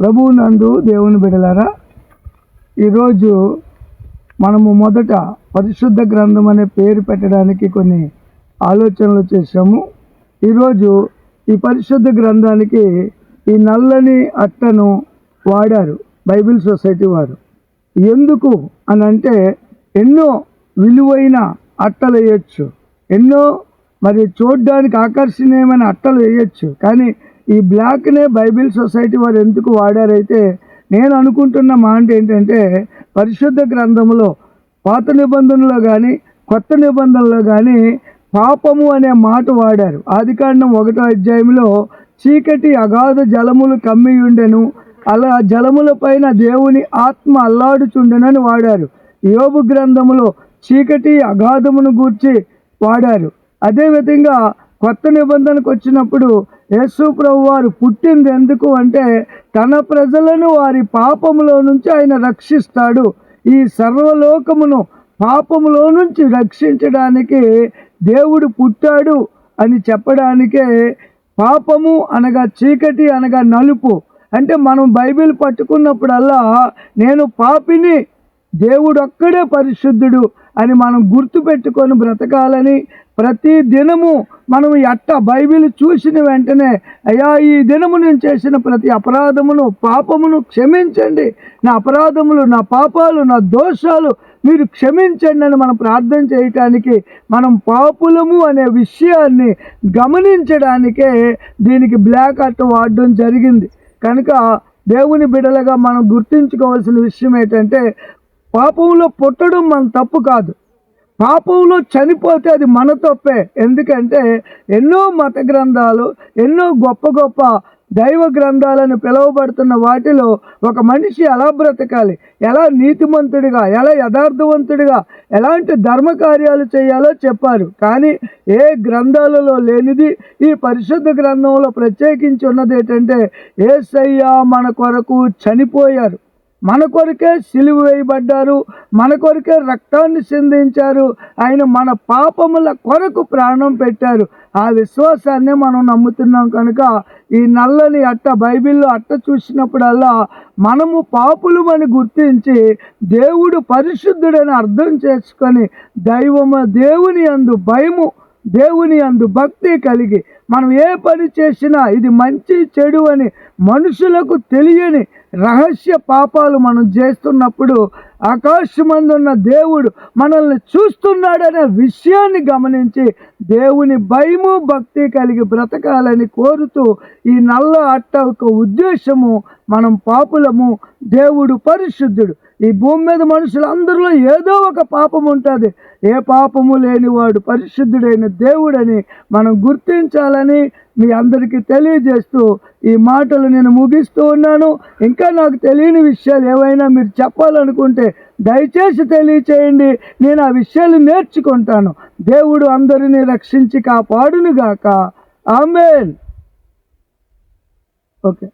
ప్రభువు నందు దేవుని బిడ్డలారా, ఈరోజు మనము మొదట పరిశుద్ధ గ్రంథం అనే పేరు పెట్టడానికి కొన్ని ఆలోచనలు చేసాము. ఈరోజు ఈ పరిశుద్ధ గ్రంథానికి ఈ నల్లని అట్టను వాడారు బైబిల్ సొసైటీ వారు. ఎందుకు అని అంటే, ఎన్నో విలువైన అట్టలు వేయచ్చు, ఎన్నో మరి చూడడానికి ఆకర్షణీయమైన అట్టలు వేయచ్చు, కానీ ఈ బ్లాక్నే బైబిల్ సొసైటీ వారు ఎందుకు వాడారైతే, నేను అనుకుంటున్న మాట ఏంటంటే, పరిశుద్ధ గ్రంథంలో పాత నిబంధనలో కానీ కొత్త నిబంధనలో కానీ పాపము అనే మాట వాడారు. ఆదికాండం 1వ అధ్యాయంలో చీకటి అగాధ జలములు కమ్మి ఉండెను, అలా జలముల పైన దేవుని ఆత్మ అల్లాడుచుండెనని వాడారు. యోబు గ్రంథములో చీకటి అగాధమును గూర్చి వాడారు. అదేవిధంగా కొత్త నిబంధనకు వచ్చినప్పుడు యేసు ప్రభు వారు పుట్టింది ఎందుకు అంటే, తన ప్రజలను వారి పాపములో నుంచి ఆయన రక్షిస్తాడు. ఈ సర్వలోకమును పాపములో నుంచి రక్షించడానికి దేవుడు పుట్టాడు అని చెప్పడానికే పాపము అనగా చీకటి అనగా నలుపు. అంటే మనం బైబిల్ పట్టుకున్నప్పుడల్లా నేను పాపిని, దేవుడు ఒక్కడే పరిశుద్ధుడు అని మనం గుర్తుపెట్టుకొని బ్రతకాలని, ప్రతి దినము మనం బైబిల్ చూసిన వెంటనే, అయ్యా ఈ దినము నేను చేసిన ప్రతి అపరాధమును పాపమును క్షమించండి, నా అపరాధములు నా పాపాలు నా దోషాలు మీరు క్షమించండి అని మనం ప్రార్థన చేయటానికి, మనం పాపులము అనే విషయాన్ని గమనించడానికే దీనికి బ్లాక్ అట్ట వాడడం జరిగింది. కనుక దేవుని బిడలగా మనం గుర్తుంచుకోవాల్సిన విషయం ఏంటంటే, పాపంలో పుట్టడం మన తప్పు కాదు, పాపంలో చనిపోతే అది మన తప్పే. ఎందుకంటే ఎన్నో మత గ్రంథాలు, ఎన్నో గొప్ప గొప్ప దైవ గ్రంథాలను పిలువబడుతున్న వాటిలో ఒక మనిషి ఎలా బ్రతకాలి, ఎలా నీతిమంతుడిగా, ఎలా యథార్థవంతుడిగా, ఎలాంటి ధర్మకార్యాలు చేయాలో చెప్పారు. కానీ ఏ గ్రంథాలలో లేనిది ఈ పరిశుద్ధ గ్రంథంలో ప్రత్యేకించి ఉన్నది ఏంటంటే, యేసయ్య మన కొరకు చనిపోయారు, మన కొరకే సిలువ వేయబడ్డారు, మన కొరకే రక్తాన్ని సిందించారు, ఆయన మన పాపముల కొరకు ప్రాణం పెట్టారు. ఆ విశ్వాసాన్ని మనం నమ్ముతున్నాం. కనుక ఈ నల్లని అట్ట, బైబిల్లో అట్ట చూసినప్పుడల్లా మనము పాపులమని గుర్తించి దేవుడు పరిశుద్ధుడని అర్థం చేసుకొని దేవుని యందు భయము, దేవుని యందు భక్తి కలిగి మనం ఏ పని చేసినా ఇది మంచి చెడు అని మనుషులకు తెలియని రహస్య పాపాలు మనం చేస్తున్నప్పుడు ఆకాశమందున్న దేవుడు మనల్ని చూస్తున్నాడనే విషయాన్ని గమనించి దేవుని భయము భక్తి కలిగి బ్రతకాలని కోరుతూ, ఈ నల్ల అట్ట ఒక ఉద్దేశము, మనం పాపులము, దేవుడు పరిశుద్ధుడు. ఈ భూమి మీద మనుషులందరిలో ఏదో ఒక పాపం ఉంటుంది, ఏ పాపము లేనివాడు పరిశుద్ధుడైన దేవుడని మనం గుర్తించాలని మీ అందరికీ తెలియజేస్తూ ఈ మాటలు నేను ముగిస్తూ ఉన్నాను. ఇంకా నాకు తెలియని విషయాలు ఏవైనా మీరు చెప్పాలనుకుంటే దయచేసి తెలియచేయండి, నేను ఆ విషయాలు నేర్చుకుంటాను. దేవుడు అందరినీ రక్షించి కాపాడునుగాక. ఆమేన్. ఓకే.